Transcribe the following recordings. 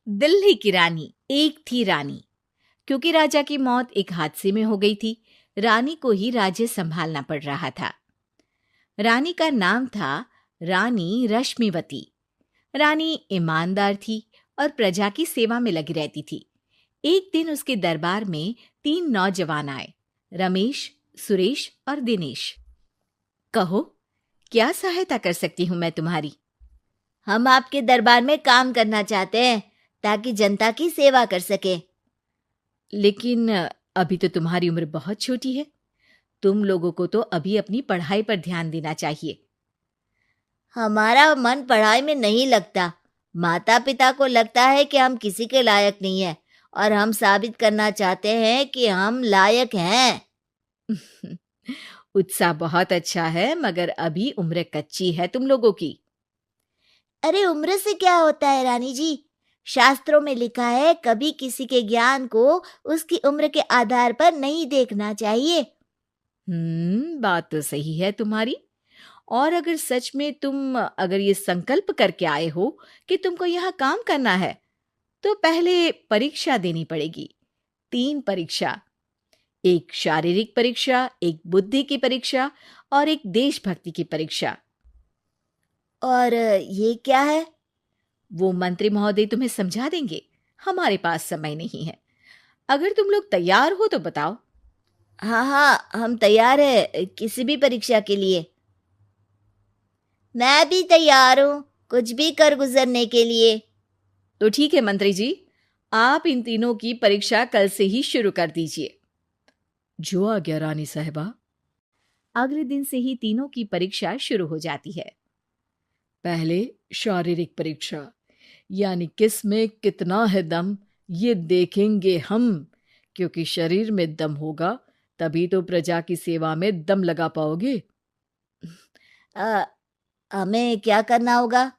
दिल्ली की रानी। एक थी रानी। क्योंकि राजा की मौत एक हादसे में हो गई थी, रानी को ही राज्य संभालना पड़ रहा था। रानी का नाम था रानी रश्मिवती। रानी ईमानदार थी और प्रजा की सेवा में लगी रहती थी। एक दिन उसके दरबार में 3 नौजवान आए, रमेश, सुरेश और दिनेश। कहो, क्या सहायता कर सकती हूँ मैं तुम्हारी? हम आपके दरबार में काम करना चाहते हैं ताकि जनता की सेवा कर सके। लेकिन अभी तो तुम्हारी उम्र बहुत छोटी है। तुम लोगों को तो अभी अपनी पढ़ाई पर ध्यान देना चाहिए। हमारा मन पढ़ाई में नहीं लगता। माता पिता को लगता है कि हम किसी के लायक नहीं हैं और हम साबित करना चाहते हैं कि हम लायक हैं। उत्साह बहुत अच्छा है, मगर अभी उम्र कच्ची है तुम लोगों की। अरे उम्र से क्या होता है रानी जी? शास्त्रों में लिखा है कभी किसी के ज्ञान को उसकी उम्र के आधार पर नहीं देखना चाहिए। बात तो सही है तुम्हारी। और अगर सच में तुम अगर ये संकल्प करके आए हो कि तुमको यहाँ काम करना है, तो पहले परीक्षा देनी पड़ेगी। 3 परीक्षा, एक शारीरिक परीक्षा, एक बुद्धि की परीक्षा और एक देशभक्ति की परीक्षा। और ये क्या है? वो मंत्री महोदय तुम्हें समझा देंगे। हमारे पास समय नहीं है। अगर तुम लोग तैयार हो तो बताओ। हाँ हाँ, हम तैयार है किसी भी परीक्षा के लिए। मैं भी तैयार हूँ कुछ भी कर गुजरने के लिए। तो ठीक है मंत्री जी, आप इन तीनों की परीक्षा कल से ही शुरू कर दीजिए। जो आ गया रानी साहिबा। अगले दिन से ही तीनों की परीक्षा शुरू हो जाती है। पहले शारीरिक परीक्षा, यानी किस में कितना है दम, ये देखेंगे हम। क्योंकि शरीर में दम होगा तभी तो प्रजा की सेवा में दम लगा पाओगे। हमें क्या करना होगा?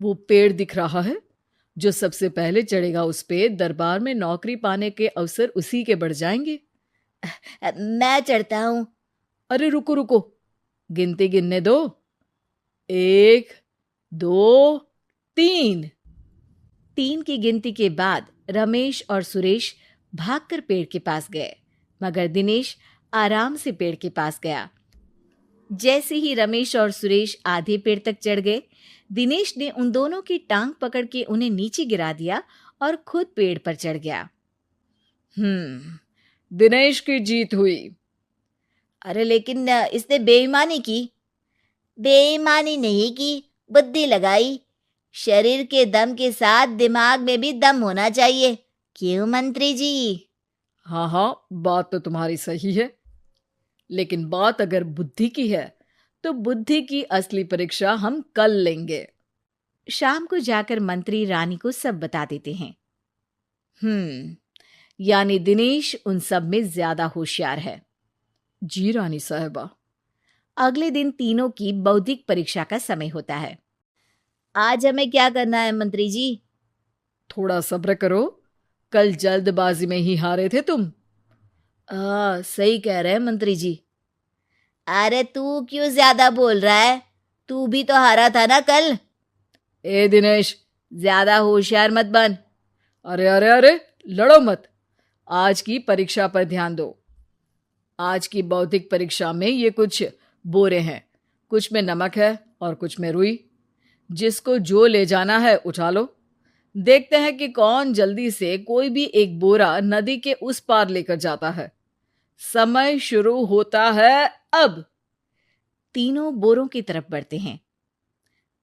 वो पेड़ दिख रहा है, जो सबसे पहले चढ़ेगा उस पे दरबार में नौकरी पाने के अवसर उसी के बढ़ जाएंगे। मैं चढ़ता हूँ। अरे रुको रुको, गिनती गिनने दो। 1, 2, 3। 3 की गिनती के बाद रमेश और सुरेश भागकर पेड़ के पास गए, मगर दिनेश आराम से पेड़ के पास गया। जैसे ही रमेश और सुरेश आधे पेड़ तक चढ़ गए, दिनेश ने उन दोनों की टांग पकड़ के उन्हें नीचे गिरा दिया और खुद पेड़ पर चढ़ गया। दिनेश की जीत हुई। अरे लेकिन इसने बेईमानी की। बेईमानी नहीं की, बुद्धि लगाई। शरीर के दम के साथ दिमाग में भी दम होना चाहिए। क्यों मंत्री जी? हाँ हाँ, बात तो तुम्हारी सही है, लेकिन बात अगर बुद्धि की है तो बुद्धि की असली परीक्षा हम कल लेंगे। शाम को जाकर मंत्री रानी को सब बता देते हैं। यानी दिनेश उन सब में ज्यादा होशियार है। जी रानी साहिबा। अगले दिन तीनों की बौद्धिक परीक्षा का समय होता है। आज हमें क्या करना है मंत्री जी? थोड़ा सब्र करो, कल जल्दबाजी में ही हारे थे तुम। सही कह रहे हैं मंत्री जी। अरे तू क्यों ज्यादा बोल रहा है? तू भी तो हारा था ना कल। ए दिनेश, ज्यादा होशियार मत बन। अरे अरे अरे, लड़ो मत। आज की परीक्षा पर ध्यान दो। आज की बौद्धिक परीक्षा में ये कुछ बोरे हैं, कुछ में नमक है और कुछ में रुई। जिसको जो ले जाना है उठा लो। देखते हैं कि कौन जल्दी से कोई भी एक बोरा नदी के उस पार लेकर जाता है। समय शुरू होता है अब। तीनों बोरों की तरफ बढ़ते हैं।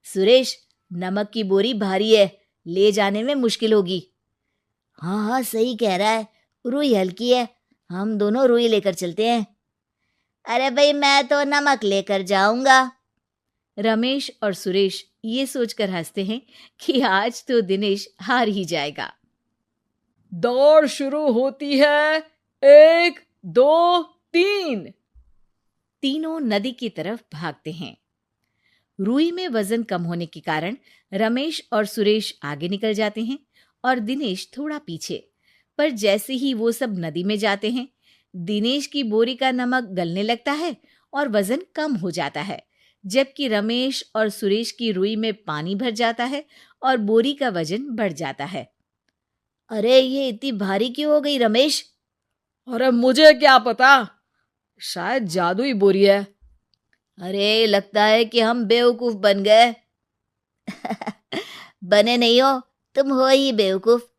सुरेश, नमक की बोरी भारी है, ले जाने में मुश्किल होगी। हाँ हाँ, सही कह रहा है, रुई हल्की है, हम दोनों रुई लेकर चलते हैं। अरे भाई, मैं तो नमक लेकर जाऊंगा। रमेश और सुरेश ये सोचकर हंसते हैं कि आज तो दिनेश हार ही जाएगा। दौड़ शुरू होती है। 1, 2, 3। तीनों नदी की तरफ भागते हैं। रुई में वजन कम होने के कारण रमेश और सुरेश आगे निकल जाते हैं और दिनेश थोड़ा पीछे। पर जैसे ही वो सब नदी में जाते हैं, दिनेश की बोरी का नमक गलने लगता है और वजन कम हो जाता है, जबकि रमेश और सुरेश की रुई में पानी भर जाता है और बोरी का वजन बढ़ जाता है। अरे ये इतनी भारी क्यों हो गई रमेश? अरे मुझे क्या पता, शायद जादुई बोरी है। अरे लगता है कि हम बेवकूफ बन गए। बने नहीं हो, तुम हो ही बेवकूफ।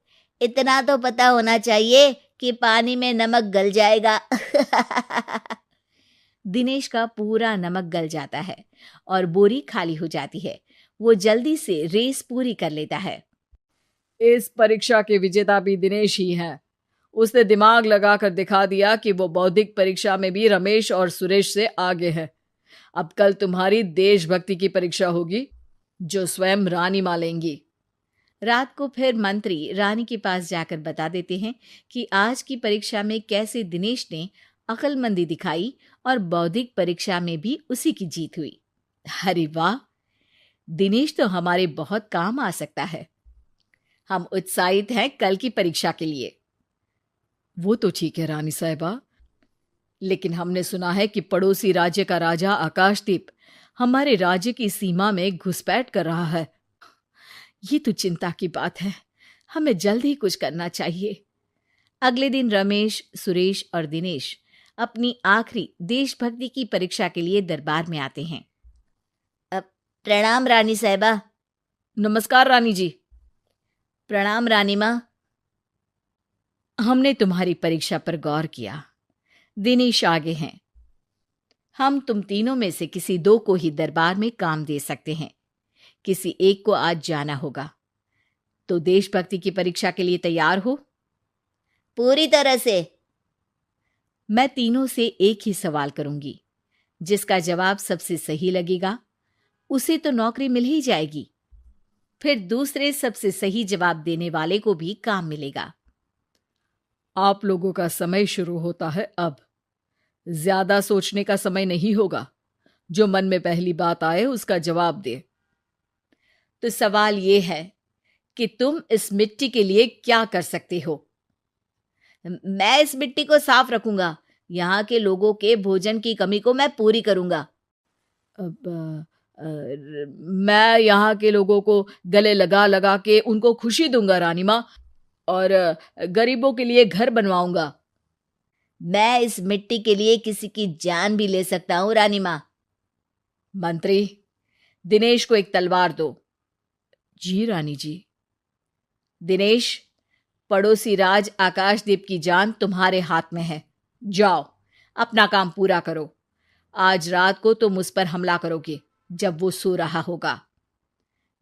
इतना तो पता होना चाहिए कि पानी में नमक गल जाएगा। दिनेश का पूरा नमक गल जाता है और बोरी खाली हो जाती है। वो जल्दी से रेस पूरी कर लेता है। इस परीक्षा के विजेता भी दिनेश ही हैं। उसने दिमाग लगाकर दिखा दिया कि वो बौद्धिक परीक्षा में भी रमेश और सुरेश से आगे है। अब कल तुम्हारी देशभक्ति की परीक्षा होगी, जो स्वयं रानी मां लेंगी। रात को फिर मंत्री रानी के पास जाकर बता देते हैं कि आज की परीक्षा में कैसे दिनेश ने अक्लमंदी दिखाई और बौद्धिक परीक्षा में भी उसी की जीत हुई। अरे वाह, दिनेश तो हमारे बहुत काम आ सकता है। हम उत्साहित हैं कल की परीक्षा के लिए। वो तो ठीक है रानी साहिबा, लेकिन हमने सुना है कि पड़ोसी राज्य का राजा आकाशदीप हमारे राज्य की सीमा में घुसपैठ कर रहा है। ये तो चिंता की बात है। हमें जल्द ही कुछ करना चाहिए। अगले दिन रमेश, सुरेश और दिनेश अपनी आखिरी देशभक्ति की परीक्षा के लिए दरबार में आते हैं। प्रणाम रानी साहिबा। नमस्कार रानी जी। प्रणाम रानी माँ। हमने तुम्हारी परीक्षा पर गौर किया। दिनेश आगे हैं। हम तुम तीनों में से किसी दो को ही दरबार में काम दे सकते हैं। किसी एक को आज जाना होगा। तो देशभक्ति की परीक्षा के लिए तैयार हो? पूरी तरह से। मैं तीनों से एक ही सवाल करूंगी। जिसका जवाब सबसे सही लगेगा उसे तो नौकरी मिल ही जाएगी। फिर दूसरे सबसे सही जवाब देने वाले को भी काम मिलेगा। आप लोगों का समय शुरू होता है अब। ज्यादा सोचने का समय नहीं होगा। जो मन में पहली बात आए उसका जवाब दे। तो सवाल ये है कि तुम इस मिट्टी के लिए क्या कर सकते हो? मैं इस मिट्टी को साफ रखूंगा। यहाँ के लोगों के भोजन की कमी को मैं पूरी करूंगा। मैं यहाँ के लोगों को गले लगा लगा के उनको खुशी दूंगा रानी माँ, और गरीबों के लिए घर बनवाऊंगा। मैं इस मिट्टी के लिए किसी की जान भी ले सकता हूँ रानी माँ। मंत्री, दिनेश को एक तलवार दो। जी रानी जी। दिनेश, पड़ोसी राज आकाशदीप की जान तुम्हारे हाथ में है। जाओ, अपना काम पूरा करो। आज रात को तुम उस पर हमला करोगे जब वो सो रहा होगा।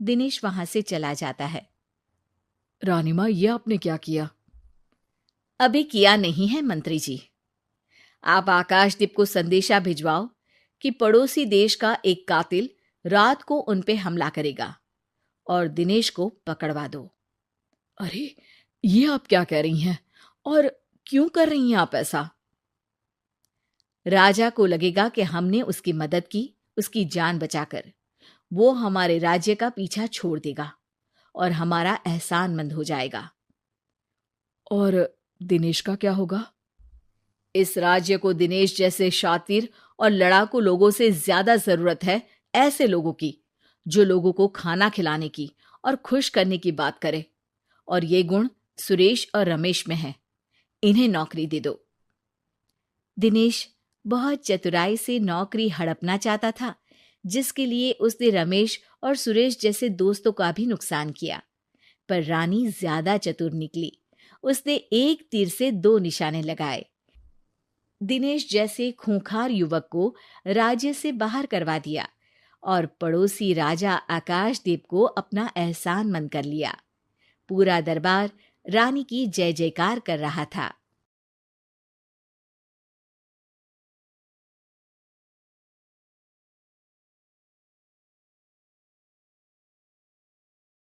दिनेश वहां से चला जाता है। रानी माँ, ये आपने क्या किया? अभी किया नहीं है मंत्री जी। आप आकाशदीप को संदेशा भिजवाओ कि पड़ोसी देश का एक कातिल रात को उन पे हमला करेगा और दिनेश को पकड़वा दो। अरे ये आप क्या कह रही हैं, और क्यों कर रही हैं आप ऐसा? राजा को लगेगा कि हमने उसकी मदद की, उसकी जान बचाकर। वो हमारे राज्य का पीछा छोड़ देगा और हमारा एहसानमंद हो जाएगा। और दिनेश का क्या होगा? इस राज्य को दिनेश जैसे शातिर और लड़ाकू लोगों से ज्यादा जरूरत है, ऐसे लोगों की जो लोगों को खाना खिलाने की और खुश करने की बात करे। और ये गुण सुरेश और रमेश में है। इन्हें नौकरी दे दो। दिनेश बहुत चतुराई से नौकरी हड़पना चाहता था, जिसके लिए उसने रमेश और सुरेश जैसे दोस्तों का भी नुकसान किया। पर रानी ज्यादा चतुर निकली। उसने एक तीर से दो निशाने लगाए। दिनेश जैसे खूंखार युवक को राज्य से बाहर करवा दिया और पड़ोसी राजा आकाशदीप को अपना एहसानमंद कर लिया। पूरा दरबार रानी की जय जयकार कर रहा था।